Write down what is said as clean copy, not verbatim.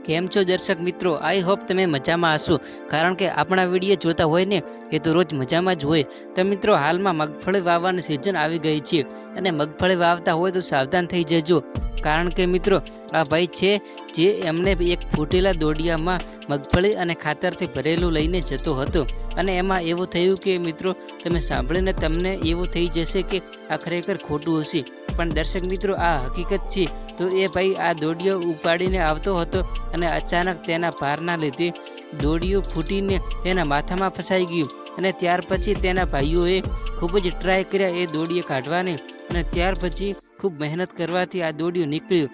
કેમ છો દર્શક મિત્રો? આઈ હોપ તમે મજામાં હશો, કારણ કે આપણા વિડીયો જોતા હોય ને એ તો રોજ મજામાં જ હોય. તો મિત્રો, હાલમાં મગફળી વાવવાની સિઝન આવી ગઈ છે અને મગફળી વાવતા હોય તો સાવધાન થઈ જજો, કારણ કે મિત્રો આ ભાઈ છે જે એમને એક ફૂટેલા દોડિયામાં મગફળી અને ખાતરથી ભરેલું લઈને જતો હતો અને એમાં એવું થયું કે મિત્રો તમે સાંભળીને તમને એવું થઈ જશે કે આ ખરેખર ખોટું હશે, પણ દર્શક મિત્રો આ હકીકત છે. તો એ ભાઈ આ દોડીઓ ઉપાડીને આવતો હતો અને અચાનક તેના ભારના લીધે દોડીઓ ફૂટીને તેના માથામાં ફસાઈ ગયું અને ત્યાર પછી તેના ભાઈઓએ ખૂબ જ ટ્રાય કર્યા એ દોડીઓ કાઢવાની અને ત્યાર પછી ખૂબ મહેનત કરવાથી આ દોડીઓ નીકળ્યું.